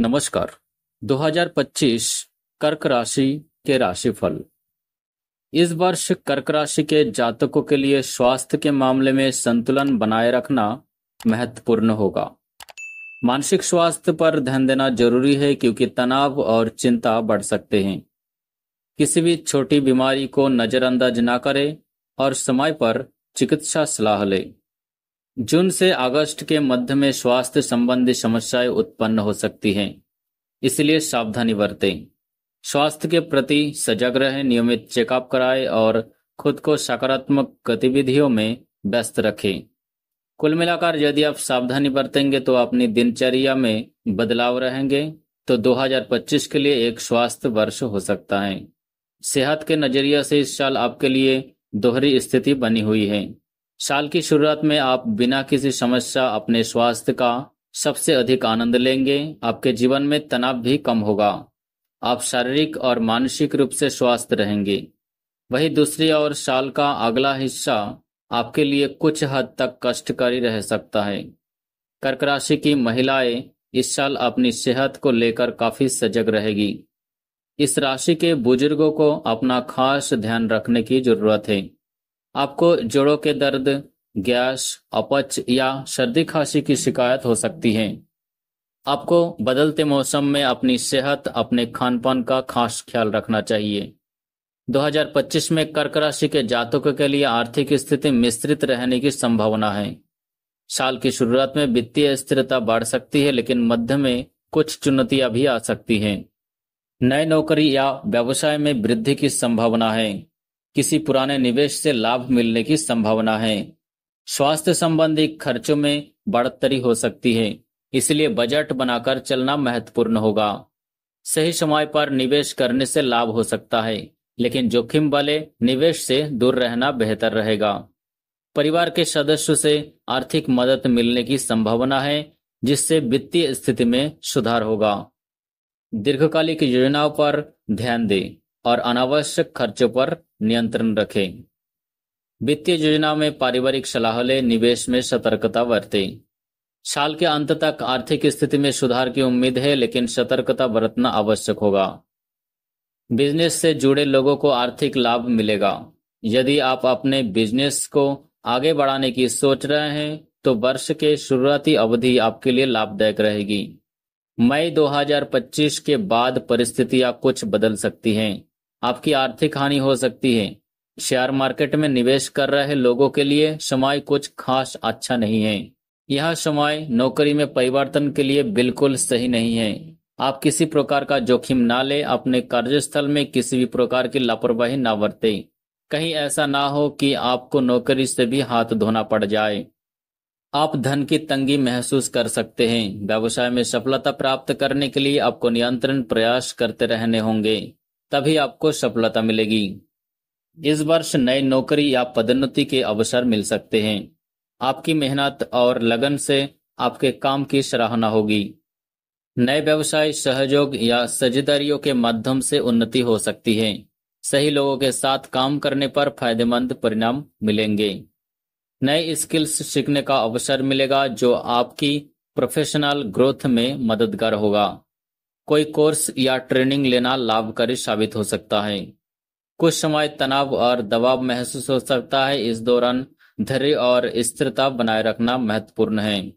नमस्कार। 2025 कर्क राशि के राशिफल। इस वर्ष कर्क राशि के जातकों के लिए स्वास्थ्य के मामले में संतुलन बनाए रखना महत्वपूर्ण होगा। मानसिक स्वास्थ्य पर ध्यान देना जरूरी है क्योंकि तनाव और चिंता बढ़ सकते हैं। किसी भी छोटी बीमारी को नजरअंदाज न करें और समय पर चिकित्सा सलाह लें। जून से अगस्त के मध्य में स्वास्थ्य संबंधी समस्याएं उत्पन्न हो सकती हैं, इसलिए सावधानी बरतें। स्वास्थ्य के प्रति सजग रहें, नियमित चेकअप कराएं और खुद को सकारात्मक गतिविधियों में व्यस्त रखें। कुल मिलाकर यदि आप सावधानी बरतेंगे तो अपनी दिनचर्या में बदलाव रहेंगे तो 2025 के लिए एक स्वास्थ्य वर्ष हो सकता है। सेहत के नजरिए से इस साल आपके लिए दोहरी स्थिति बनी हुई है। साल की शुरुआत में आप बिना किसी समस्या अपने स्वास्थ्य का सबसे अधिक आनंद लेंगे। आपके जीवन में तनाव भी कम होगा। आप शारीरिक और मानसिक रूप से स्वस्थ रहेंगे। वहीं दूसरी ओर साल का अगला हिस्सा आपके लिए कुछ हद तक कष्टकारी रह सकता है। कर्क राशि की महिलाएं इस साल अपनी सेहत को लेकर काफी सजग रहेगी। इस राशि के बुजुर्गों को अपना खास ध्यान रखने की जरूरत है। आपको जोड़ों के दर्द, गैस, अपच या सर्दी खांसी की शिकायत हो सकती है। आपको बदलते मौसम में अपनी सेहत, अपने खान-पान का खास ख्याल रखना चाहिए। 2025 में कर्क राशि के जातकों के लिए आर्थिक स्थिति मिश्रित रहने की संभावना है। साल की शुरुआत में वित्तीय स्थिरता बढ़ सकती है, लेकिन मध्य में कुछ चुनौतियां भी आ सकती हैं। नए नौकरी या व्यवसाय में वृद्धि की संभावना है। किसी पुराने निवेश से लाभ मिलने की संभावना है। स्वास्थ्य संबंधी खर्चों में बढ़ोतरी हो सकती है, इसलिए बजट बनाकर चलना महत्वपूर्ण होगा। सही समय पर निवेश करने से लाभ हो सकता है, लेकिन जोखिम वाले निवेश से दूर रहना बेहतर रहेगा। परिवार के सदस्यों से आर्थिक मदद मिलने की संभावना है, जिससे वित्तीय स्थिति में सुधार होगा। दीर्घकालिक योजनाओं पर ध्यान दें और अनावश्यक खर्चों पर नियंत्रण रखें। वित्तीय योजना में पारिवारिक सलाह लें, निवेश में सतर्कता बरतें। साल के अंत तक आर्थिक स्थिति में सुधार की उम्मीद है, लेकिन सतर्कता बरतना आवश्यक होगा। बिजनेस से जुड़े लोगों को आर्थिक लाभ मिलेगा। यदि आप अपने बिजनेस को आगे बढ़ाने की सोच रहे हैं तो वर्ष के शुरुआती अवधि आपके लिए लाभदायक रहेगी। मई 2025 के बाद परिस्थितियां कुछ बदल सकती हैं। आपकी आर्थिक हानि हो सकती है। शेयर मार्केट में निवेश कर रहे लोगों के लिए समय कुछ खास अच्छा नहीं है। यह समय नौकरी में परिवर्तन के लिए बिल्कुल सही नहीं है। आप किसी प्रकार का जोखिम ना लें। अपने कार्यस्थल में किसी भी प्रकार की लापरवाही ना बरतें। कहीं ऐसा ना हो कि आपको नौकरी से भी हाथ धोना पड़ जाए। आप धन की तंगी महसूस कर सकते हैं। व्यवसाय में सफलता प्राप्त करने के लिए आपको निरंतर प्रयास करते रहने होंगे, तभी आपको सफलता मिलेगी। इस वर्ष नई नौकरी या पदोन्नति के अवसर मिल सकते हैं। आपकी मेहनत और लगन से आपके काम की सराहना होगी। नए व्यवसाय, सहयोग या साझेदारियों के माध्यम से उन्नति हो सकती है। सही लोगों के साथ काम करने पर फायदेमंद परिणाम मिलेंगे। नए स्किल्स सीखने का अवसर मिलेगा जो आपकी प्रोफेशनल ग्रोथ में मददगार होगा। कोई कोर्स या ट्रेनिंग लेना लाभकारी साबित हो सकता है। कुछ समय तनाव और दबाव महसूस हो सकता है। इस दौरान धैर्य और स्थिरता बनाए रखना महत्वपूर्ण है।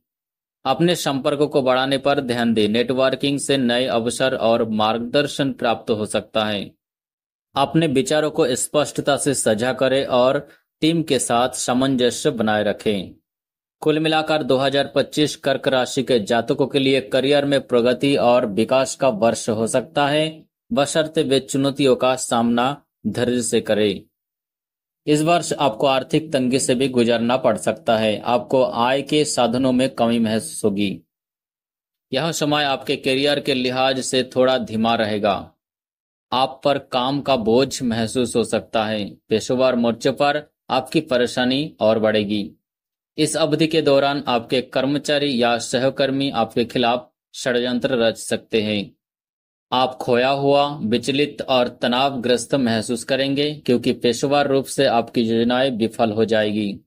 अपने संपर्कों को बढ़ाने पर ध्यान दें। नेटवर्किंग से नए अवसर और मार्गदर्शन प्राप्त हो सकता है। अपने विचारों को स्पष्टता से साझा करें और टीम के साथ सामंजस्य बनाए रखें। कुल मिलाकर 2025 कर्क राशि के जातकों के लिए करियर में प्रगति और विकास का वर्ष हो सकता है, बशर्ते वे चुनौतियों का सामना धैर्य से करें। इस वर्ष आपको आर्थिक तंगी से भी गुजरना पड़ सकता है। आपको आय के साधनों में कमी महसूस होगी। यह समय आपके करियर के लिहाज से थोड़ा धीमा रहेगा। आप पर काम का बोझ महसूस हो सकता है। पेशेवर मोर्चे पर आपकी परेशानी और बढ़ेगी। इस अवधि के दौरान आपके कर्मचारी या सहकर्मी आपके खिलाफ षड्यंत्र रच सकते हैं। आप खोया हुआ, विचलित और तनावग्रस्त महसूस करेंगे क्योंकि पेशेवर रूप से आपकी योजनाएं विफल हो जाएगी।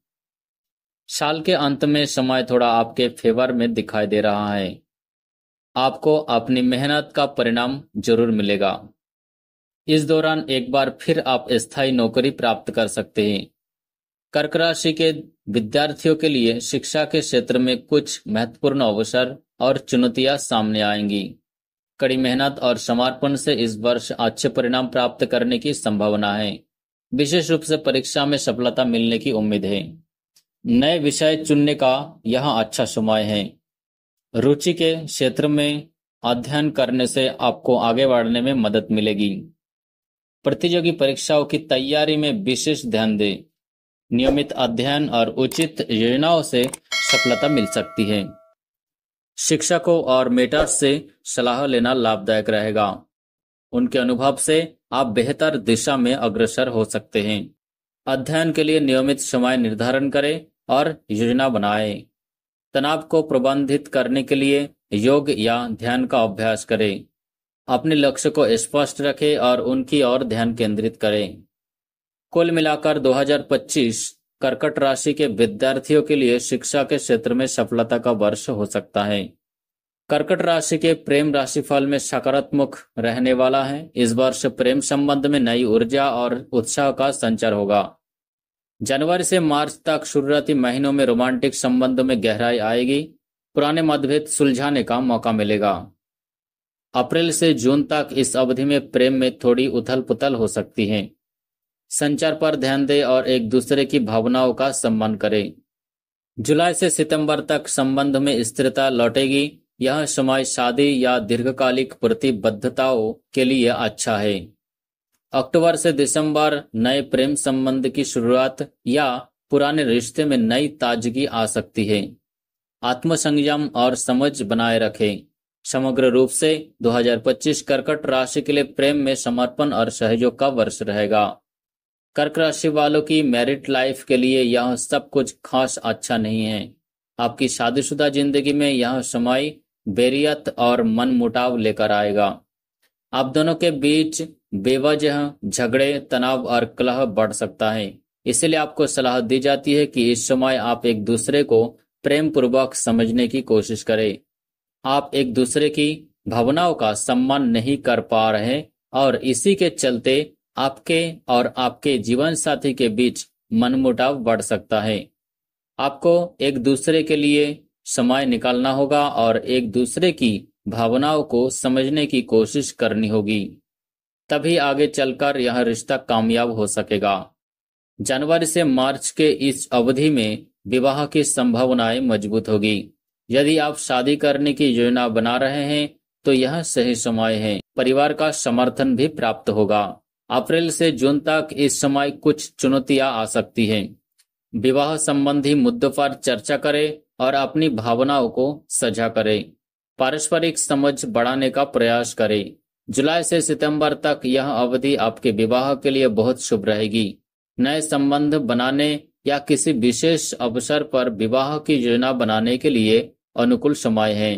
साल के अंत में समय थोड़ा आपके फेवर में दिखाई दे रहा है। आपको अपनी मेहनत का परिणाम जरूर मिलेगा। इस दौरान एक बार फिर आप स्थायी नौकरी प्राप्त कर सकते हैं। कर्क राशि के विद्यार्थियों के लिए शिक्षा के क्षेत्र में कुछ महत्वपूर्ण अवसर और चुनौतियां सामने आएंगी। कड़ी मेहनत और समर्पण से इस वर्ष अच्छे परिणाम प्राप्त करने की संभावना है। विशेष रूप से परीक्षा में सफलता मिलने की उम्मीद है। नए विषय चुनने का यह अच्छा समय है। रुचि के क्षेत्र में अध्ययन करने से आपको आगे बढ़ने में मदद मिलेगी। प्रतियोगी परीक्षाओं की तैयारी में विशेष ध्यान दें। नियमित अध्ययन और उचित योजनाओं से सफलता मिल सकती है। शिक्षकों और मेंटर्स से सलाह लेना लाभदायक रहेगा। उनके अनुभव से आप बेहतर दिशा में अग्रसर हो सकते हैं। अध्ययन के लिए नियमित समय निर्धारण करें और योजना बनाएं। तनाव को प्रबंधित करने के लिए योग या ध्यान का अभ्यास करें। अपने लक्ष्य को स्पष्ट रखें और उनकी ओर ध्यान केंद्रित करें। कुल मिलाकर 2025 कर्कट राशि के विद्यार्थियों के लिए शिक्षा के क्षेत्र में सफलता का वर्ष हो सकता है। कर्कट राशि के प्रेम राशिफल में सकारात्मक रहने वाला है। इस वर्ष प्रेम संबंध में नई ऊर्जा और उत्साह का संचार होगा। जनवरी से मार्च तक शुरुआती महीनों में रोमांटिक संबंधों में गहराई आएगी। पुराने मतभेद सुलझाने का मौका मिलेगा। अप्रैल से जून तक इस अवधि में प्रेम में थोड़ी उथल पुथल हो सकती है। संचार पर ध्यान दें और एक दूसरे की भावनाओं का सम्मान करें। जुलाई से सितंबर तक संबंध में स्थिरता लौटेगी। यह समय शादी या दीर्घकालिक प्रतिबद्धताओं के लिए अच्छा है। अक्टूबर से दिसंबर नए प्रेम संबंध की शुरुआत या पुराने रिश्ते में नई ताजगी आ सकती है। आत्मसंयम और समझ बनाए रखें। समग्र रूप से 2025 कर्कट राशि के लिए प्रेम में समर्पण और सहयोग का वर्ष रहेगा। कर्क राशि वालों की मैरिड लाइफ के लिए यह सब कुछ खास अच्छा नहीं है। आपकी शादीशुदा जिंदगी में यह समय बेरियत और मनमुटाव लेकर आएगा। आप दोनों के बीच बेवजह झगड़े, तनाव और कलह बढ़ सकता है। इसलिए आपको सलाह दी जाती है कि इस समय आप एक दूसरे को प्रेम पूर्वक समझने की कोशिश करें। आप एक दूसरे की भावनाओं का सम्मान नहीं कर पा रहे और इसी के चलते आपके और आपके जीवन साथी के बीच मनमुटाव बढ़ सकता है। आपको एक दूसरे के लिए समय निकालना होगा और एक दूसरे की भावनाओं को समझने की कोशिश करनी होगी। तभी आगे चलकर यह रिश्ता कामयाब हो सकेगा। जनवरी से मार्च के इस अवधि में विवाह की संभावनाएं मजबूत होगी। यदि आप शादी करने की योजना बना रहे हैं तो यह सही समय है। परिवार का समर्थन भी प्राप्त होगा। अप्रैल से जून तक इस समय कुछ चुनौतियां आ सकती हैं। विवाह संबंधी मुद्दों पर चर्चा करें और अपनी भावनाओं को साझा करें। पारस्परिक समझ बढ़ाने का प्रयास करें। जुलाई से सितंबर तक यह अवधि आपके विवाह के लिए बहुत शुभ रहेगी। नए संबंध बनाने या किसी विशेष अवसर पर विवाह की योजना बनाने के लिए अनुकूल समय है।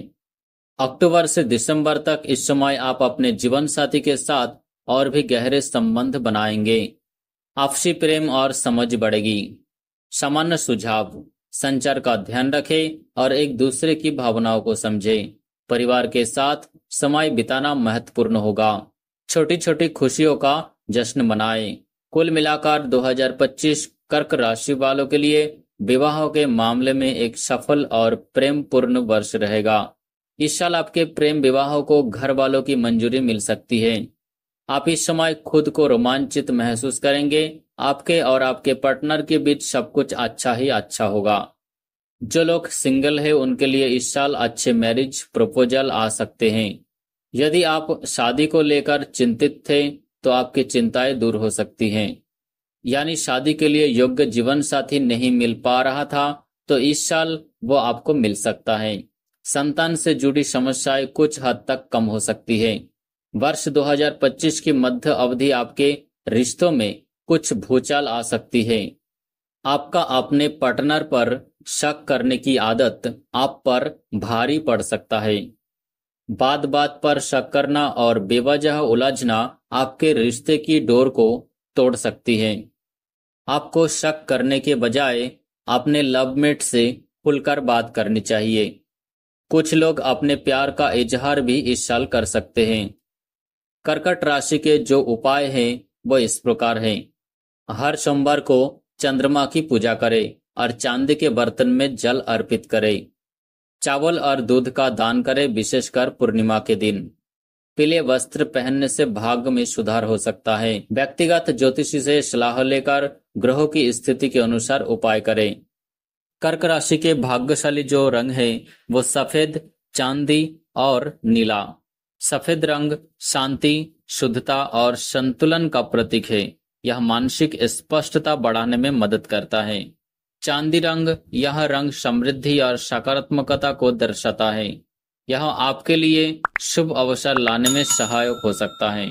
अक्टूबर से दिसंबर तक इस समय आप अपने जीवन साथी के साथ और भी गहरे संबंध बनाएंगे। आपसी प्रेम और समझ बढ़ेगी। सामान्य सुझाव: संचार का ध्यान रखें और एक दूसरे की भावनाओं को समझें। परिवार के साथ समय बिताना महत्वपूर्ण होगा। छोटी छोटी खुशियों का जश्न मनाएं। कुल मिलाकर 2025 कर्क राशि वालों के लिए विवाह के मामले में एक सफल और प्रेमपूर्ण वर्ष रहेगा। इस साल आपके प्रेम विवाहों को घर वालों की मंजूरी मिल सकती है। आप इस समय खुद को रोमांचित महसूस करेंगे। आपके और आपके पार्टनर के बीच सब कुछ अच्छा ही अच्छा होगा। जो लोग सिंगल हैं उनके लिए इस साल अच्छे मैरिज प्रपोजल आ सकते हैं। यदि आप शादी को लेकर चिंतित थे तो आपकी चिंताएं दूर हो सकती हैं। यानी शादी के लिए योग्य जीवन साथी नहीं मिल पा रहा था तो इस साल वो आपको मिल सकता है। संतान से जुड़ी समस्याएं कुछ हद तक कम हो सकती है। वर्ष 2025 की मध्य अवधि आपके रिश्तों में कुछ भूचाल आ सकती है। आपका अपने पार्टनर पर शक करने की आदत आप पर भारी पड़ सकता है। बात बात पर शक करना और बेवजह उलझना आपके रिश्ते की डोर को तोड़ सकती है। आपको शक करने के बजाय अपने लवमेट से खुलकर बात करनी चाहिए। कुछ लोग अपने प्यार का इजहार भी इस साल कर सकते हैं। कर्कट राशि के जो उपाय हैं वो इस प्रकार हैं। हर सोमवार को चंद्रमा की पूजा करें और चांदी के बर्तन में जल अर्पित करें। चावल और दूध का दान करें, विशेषकर पूर्णिमा के दिन। पीले वस्त्र पहनने से भाग्य में सुधार हो सकता है। व्यक्तिगत ज्योतिषी से सलाह लेकर ग्रहों की स्थिति के अनुसार उपाय करें। कर्क राशि के भाग्यशाली जो रंग है वो सफेद, चांदी और नीला। सफेद रंग शांति, शुद्धता और संतुलन का प्रतीक है। यह मानसिक स्पष्टता बढ़ाने में मदद करता है। चांदी रंग, यह रंग समृद्धि और सकारात्मकता को दर्शाता है। यह आपके लिए शुभ अवसर लाने में सहायक हो सकता है।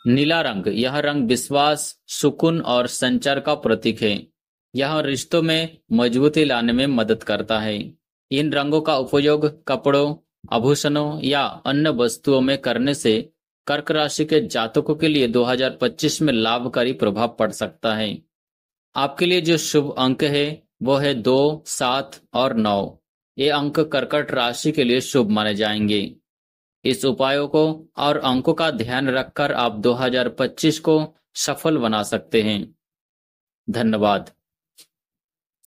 नीला रंग, यह रंग विश्वास, सुकून और संचार का प्रतीक है। यह रिश्तों में मजबूती लाने में मदद करता है। इन रंगों का उपयोग कपड़ों, आभूषणों या अन्य वस्तुओं में करने से कर्क राशि के जातकों के लिए 2025 में लाभकारी प्रभाव पड़ सकता है। आपके लिए जो शुभ अंक है वो है 2, 7 और 9। ये अंक कर्कट राशि के लिए शुभ माने जाएंगे। इस उपायों को और अंकों का ध्यान रखकर आप 2025 को सफल बना सकते हैं। धन्यवाद।